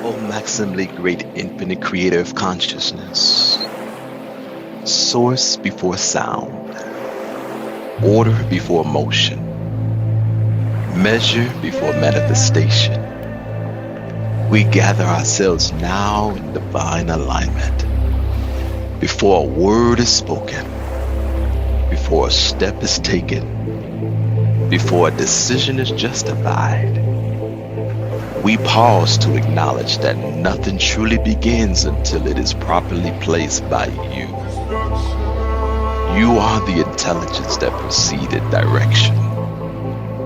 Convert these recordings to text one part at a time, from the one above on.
O maximally great infinite creator of consciousness, source before sound, order before motion, measure before manifestation, we gather ourselves now in divine alignment. Before a word is spoken, before a step is taken, before a decision is justified, we pause to acknowledge that nothing truly begins until it is properly placed by you. You are the intelligence that preceded direction,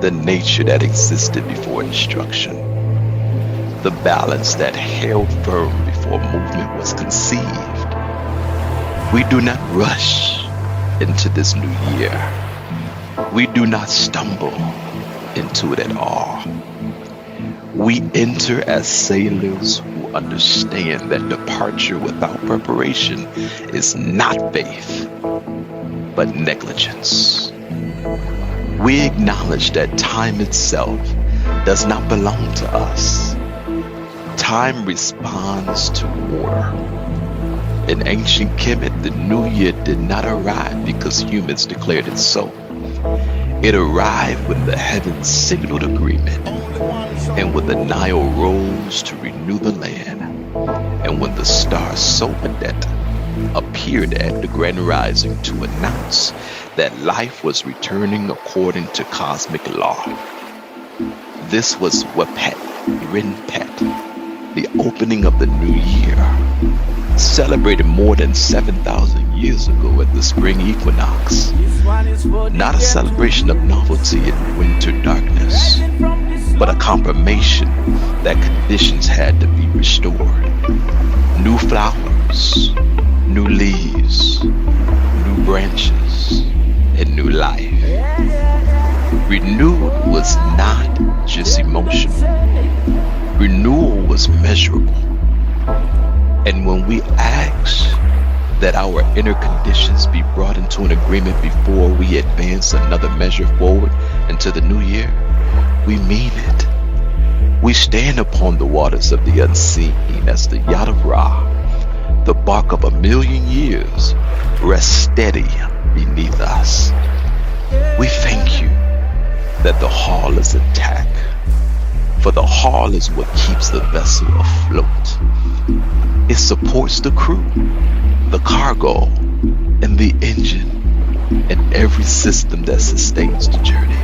the nature that existed before instruction, the balance that held firm before movement was conceived. We do not rush into this new year. We do not stumble into it at all. We enter as sailors who understand that departure without preparation is not faith, but negligence. We acknowledge that time itself does not belong to us. Time responds to order. In ancient Kemet, the new year did not arrive because humans declared it so. It arrived when the heavens signaled agreement, and when the Nile rose to renew the land, and when the star Sopadet appeared at the grand rising to announce that life was returning according to cosmic law. This was Wapet Rinpet, the opening of the new year, celebrated more than 7,000 years ago at the spring equinox. Not a celebration of novelty in winter darkness, but a confirmation that conditions had to be restored. New flowers, new leaves, new branches, and new life. Renewal was not just emotional. Renewal was measurable. And when we ask that our inner conditions be brought into an agreement before we advance another measure forward into the new year, we mean it. We stand upon the waters of the unseen as the Yacht of Ra, the bark of 1,000,000 years, rests steady beneath us. We thank you that the hull is intact, for the hull is what keeps the vessel afloat. It supports the crew, the cargo, and the engine, and every system that sustains the journey.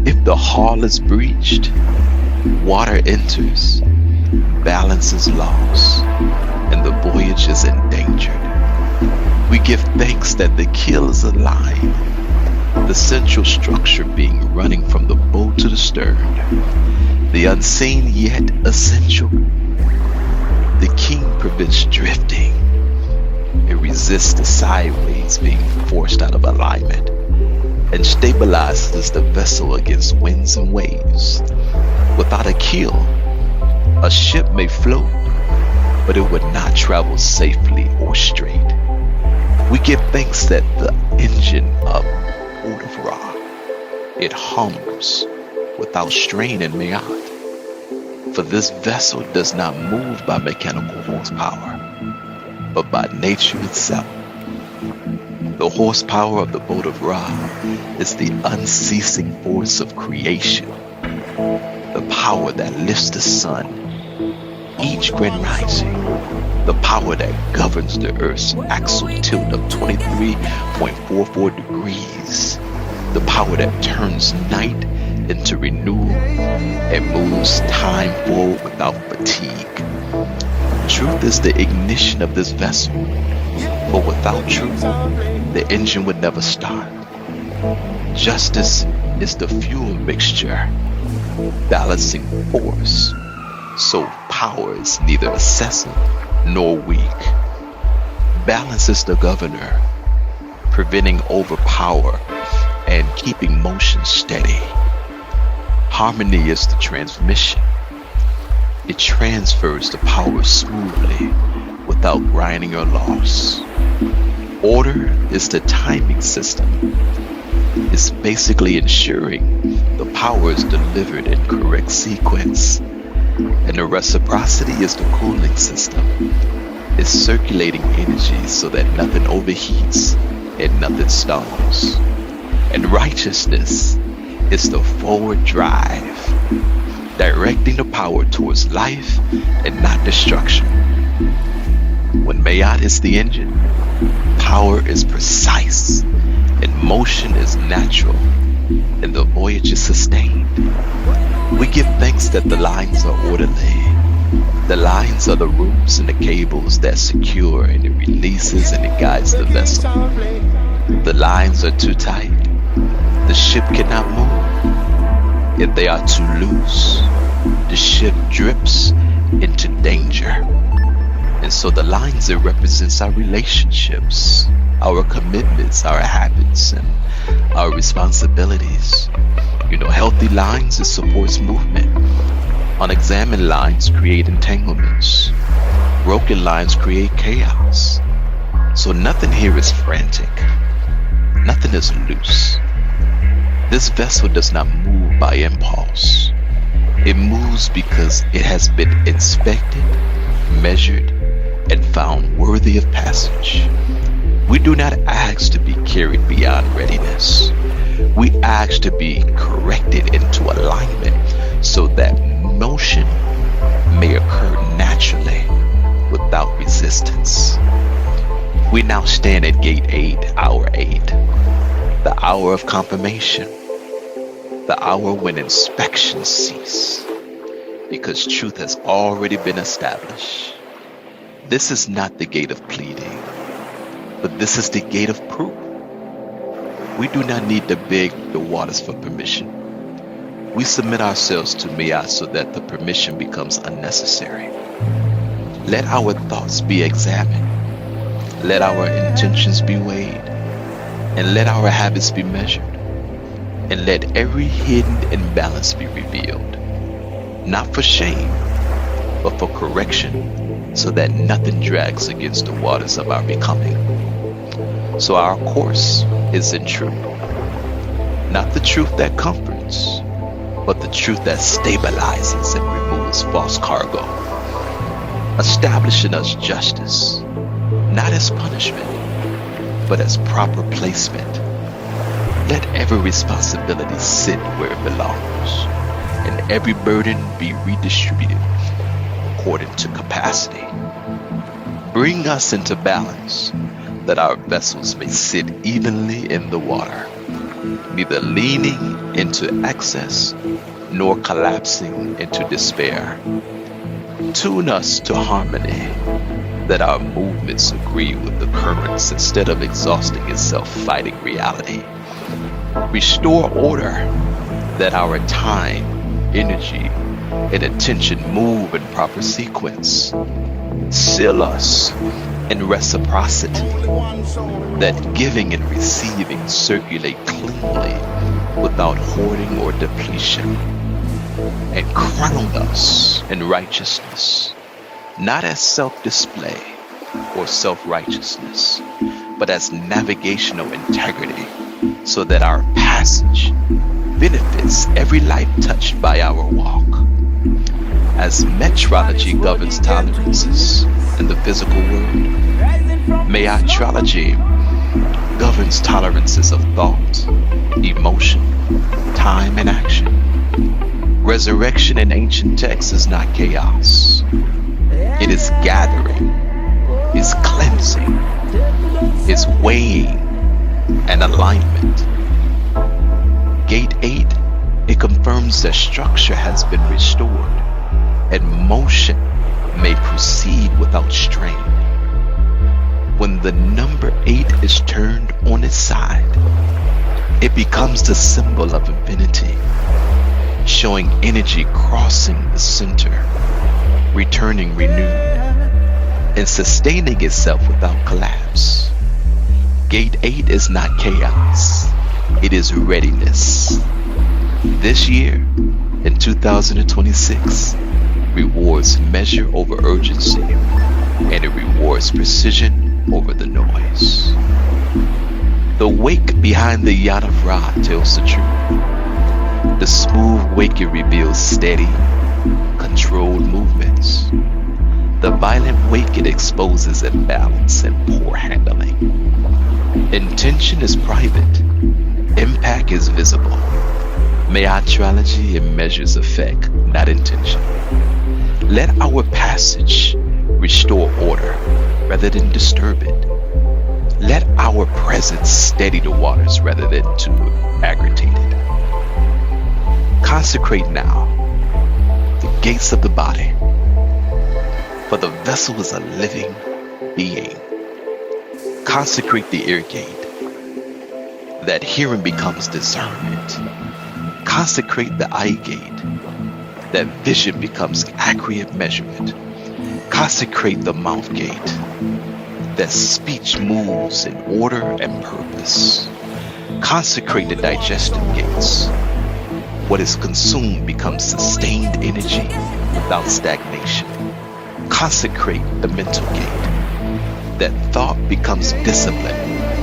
If the hull is breached, water enters, balance is lost, and the voyage is endangered. We give thanks that the keel is aligned, the central structure being running from the bow to the stern, the unseen yet essential. The king prevents drifting. It resists the sideways being forced out of alignment, and stabilizes the vessel against winds and waves. Without a keel, a ship may float, but it would not travel safely or straight. We give thanks that the engine of Yacht of Ra, it hums without strain and mayat. For this vessel does not move by mechanical horsepower, but by nature itself. The horsepower of the boat of Ra is the unceasing force of creation, the power that lifts the sun each grand rising, the power that governs the Earth's axial tilt of 23.44 degrees, the power that turns night into renewal and moves time forward without fatigue. Truth is the ignition of this vessel, but without truth, the engine would never start. Justice is the fuel mixture, balancing force, so power is neither excessive nor weak. Balance is the governor, preventing overpower and keeping motion steady. Harmony is the transmission. It transfers the power smoothly without grinding or loss. Order is the timing system. It's basically ensuring the power is delivered in correct sequence And the reciprocity is the cooling system. It's circulating energy so that nothing overheats and nothing stalls. And righteousness is the forward drive, directing the power towards life and not destruction. When Yacht is the engine, power is precise, and motion is natural, and the voyage is sustained. We give thanks that the lines are orderly. The lines are the ropes and the cables that secure, and it releases and it guides the vessel. The lines are too tight. The ship cannot move. If they are too loose, the ship drips into danger. And so the lines, it represents our relationships, our commitments, our habits, and our responsibilities. Healthy lines, it supports movement. Unexamined lines create entanglements. Broken lines create chaos. So nothing here is frantic. Nothing is loose. This vessel does not move by impulse. It moves because it has been inspected, measured, and found worthy of passage. We do not ask to be carried beyond readiness. We ask to be corrected into alignment so that motion may occur naturally without resistance. We now stand at gate 8, hour 8, the hour of confirmation, the hour when inspections cease, because truth has already been established. This is not the gate of pleading, but this is the gate of proof. We do not need to beg the waters for permission. We submit ourselves to Yacht so that the permission becomes unnecessary. Let our thoughts be examined. Let our intentions be weighed. And let our habits be measured. And let every hidden imbalance be revealed. Not for shame, but for correction, so that nothing drags against the waters of our becoming. So our course is in truth. Not the truth that comforts, but the truth that stabilizes and removes false cargo. Establishing us justice, not as punishment, but as proper placement. Let every responsibility sit where it belongs, and every burden be redistributed according to capacity. Bring us into balance, that our vessels may sit evenly in the water, neither leaning into excess nor collapsing into despair. Tune us to harmony, that our movements agree with the currents instead of exhausting itself fighting reality. Restore order, that our time, energy, and attention move in proper sequence. Seal us in reciprocity, that giving and receiving circulate cleanly without hoarding or depletion. And crown us in righteousness, not as self-display or self-righteousness, but as navigational integrity, so that our passage benefits every life touched by our walk. As metrology governs tolerances in the physical world, meatrology governs tolerances of thought, emotion, time, and action. Resurrection in ancient texts is not chaos. It is gathering, is cleansing, is weighing, and alignment. Gate 8, it confirms that structure has been restored and motion may proceed without strain. When the number 8 is turned on its side, it becomes the symbol of infinity, showing energy crossing the center, returning renewed, and sustaining itself without collapse. Gate 8 is not chaos, it is readiness. This year, in 2026, rewards measure over urgency, and it rewards precision over the noise. The wake behind the Yacht of Ra tells the truth. The smooth wake, it reveals steady, controlled movements. The violent wake it exposes imbalance and poor handling. Intention is private. Impact is visible. Meatrology and measures effect, not intention. Let our passage restore order rather than disturb it. Let our presence steady the waters rather than to agitate it. Consecrate now the gates of the body, for the vessel is a living being. Consecrate the ear gate, that hearing becomes discernment. Consecrate the eye gate, that vision becomes accurate measurement. Consecrate the mouth gate, that speech moves in order and purpose. Consecrate the digestive gates. What is consumed becomes sustained energy without stagnation. Consecrate the mental gate, that thought becomes discipline,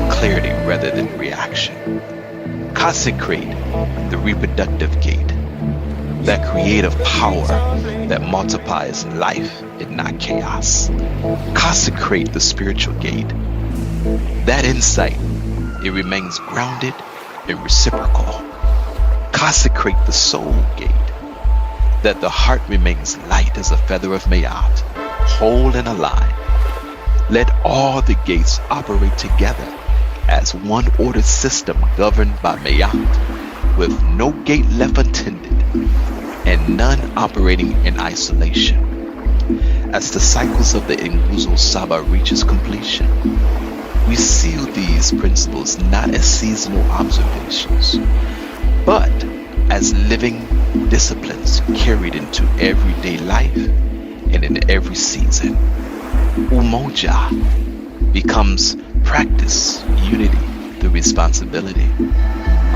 clarity rather than reaction. Consecrate the reproductive gate, that creative power that multiplies life and not chaos. Consecrate the spiritual gate, that insight, it remains grounded and reciprocal. Consecrate the soul gate, that the heart remains light as a feather of Mayat, whole and alive. Let all the gates operate together as one ordered system governed by Mayat, with no gate left untended and none operating in isolation. As the cycles of the Nguzo Saba reaches completion, we seal these principles not as seasonal observations, but as living disciplines carried into everyday life and in every season. Umoja becomes practice, unity through responsibility.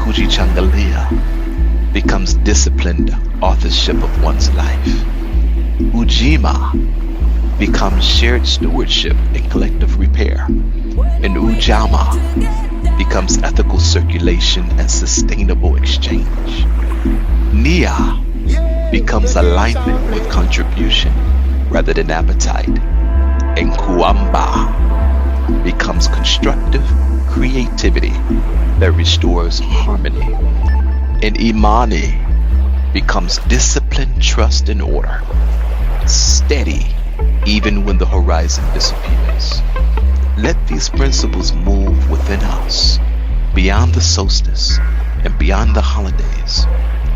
Kujichangalia becomes disciplined authorship of one's life. Ujima becomes shared stewardship and collective repair. And Ujama becomes ethical circulation and sustainable exchange. Nia becomes alignment with contribution rather than appetite. And Kuamba becomes constructive creativity that restores harmony. And Imani becomes discipline, trust, and order, steady even when the horizon disappears. Let these principles move within us, beyond the solstice and beyond the holidays,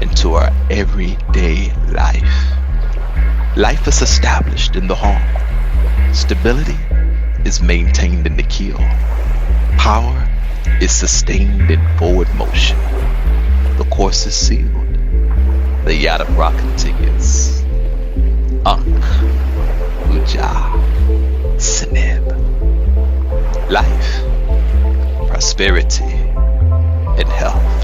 into our everyday life. Life is established in the hall. Stability is maintained in the keel. Power is sustained in forward motion. The course is sealed. The Yacht of Ra continues. Ankh, Uja, Seneb. Life, prosperity, and health.